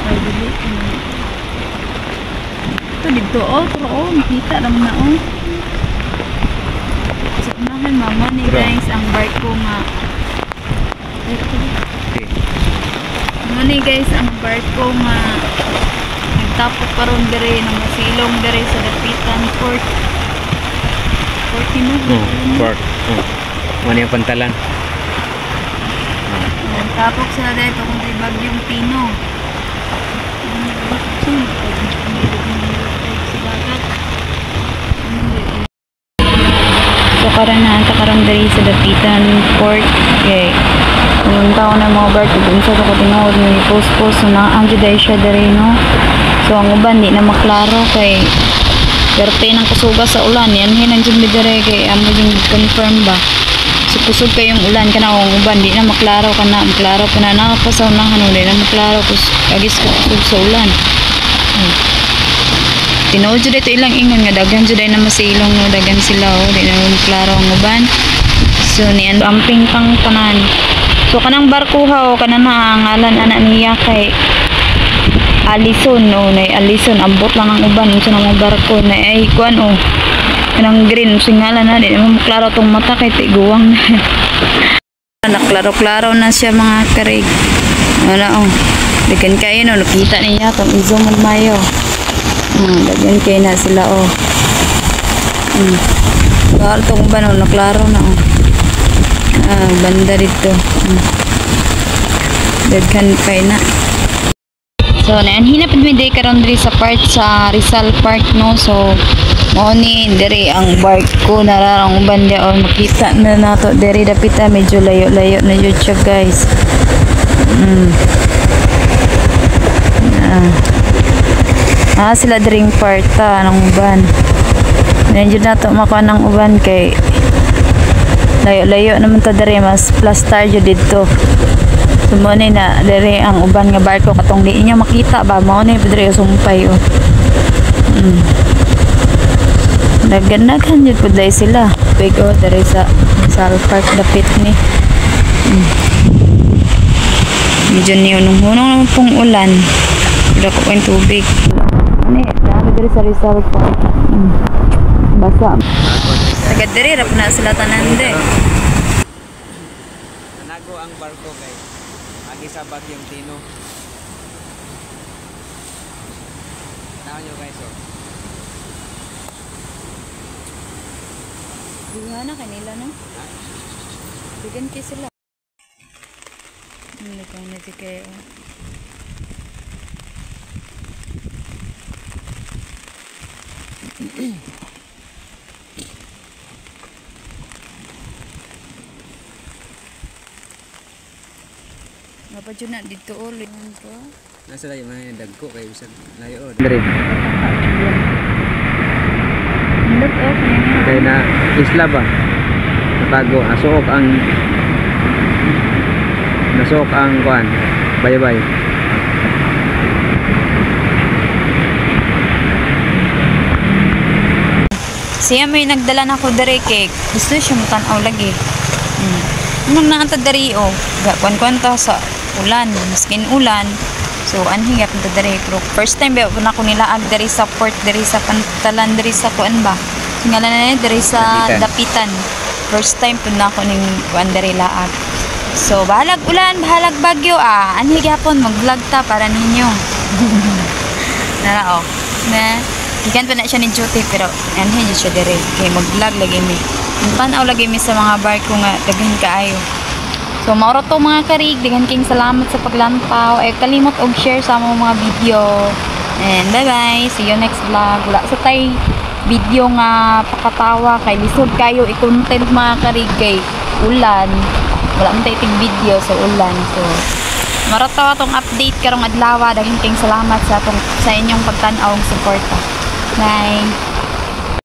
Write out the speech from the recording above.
Ay, dili. Ito dito, pero makita naman na, sa unahan, mama ni guys, ang barko nga. Okay. Ano ni guys, ang barko nga nagtapok pa ron dire, ng masilong dire sa Dapitan Port. Port ni mo? Port. Ano yung pantalan? Nagtapok sila dito kung may bagyong Pino. So karan dari sa Dapitan Port kay yung tao na mga barko dun sa katingawad may post-post na ang juday siya dari, no? So ang uban di na maklaro kay perte ng kasuga sa ulan yan hinang jud dire kay amo yung confirm ba so kusog kayong ulan kana ang uban di na maklaro kana maklaro pa na nakapasaw na ano di na maklaro kus agis kusog sa ulan. Tinuod jud ito ilang ingon nga daghan jud na masilong, no? Daghan sila di na maklaro ang uban. So niyan amping pang tanan. So kanang barko ha kanang ngalan anak niya kay Alison, no? Na Alison ambot lang ang uban unsa nang barko na ay kuan kanang green singala na di mo klaro tong mata kay tiguwang na. Naklaro-klaro na siya mga karig. Ano Daghan kayo no nakita niya tong izo mayo. Daghan kayo na sila Bahal tong uban naklaro na banda dito. Daghan kayo na. So naanhinap mi day karon diri sa part sa Rizal Park, no? So mao ni diri ang barko nararang uban dia makita na nato diri dapita medyo layo-layo na jud siya guys. Sila diring parta ng uban. Medyo nato makuha ng uban kay layo-layo naman ta diri mas plastar jud dito. Sumone na dere ang uban nga barko katong di niya makita ba mao ni dere sumpay Naganagan jud pud dai sila. Bigo dere sa Rizal Park dapit ni. Medyo nung hunong pong ulan. Wala ko pang tubig. Ani, dami dere sa Rizal Park. Basa. Sagad dere rap na sila tanan de. Nago ang barko kay agi sa bagyong Pino. Tanaw nyo guys Diha na kanila no? Bigan kayo sila. Hindi ka na di kayo. Apa dyan na dito ulit ko? Nasa layo mga dagko kayo sa layo Dari kaya na isla ba? Natago, nasuok ang kuan bye-bye. Siya may nagdala na ko dari cake. Gusto siya matanaw lagi. Nung naanta dari kuan ta sa ulan, maskin ulan. So anhi gap ta dari pero first time ba na ko nilaag dari sa port, dari sa pantalan, dari sa kuan ba. Ngalan na dari sa Dapitan. First time pud na ko ning kuan dari laag. So bahalag ulan, bahalag bagyo anhi gyapon mag-vlog ta para ninyo. Nara na ikan pa na siya ni duty pero anhin siya dire kay mag-vlog lagi mi. Tanaw lagi mi sa mga barko nga daghan kaayo. So mauro to mga karig, daghan king salamat sa paglantaw. Kalimot og share sa mga video. And bye bye, see you next vlog. Wala sa tay video nga pakatawa kay lisod kayo i-content mga karig kay ulan. Wala man tay tig video sa ulan. So marataw atong update karong adlaw. Daghan king salamat sa inyong pagtan-aw ug suporta. Bye.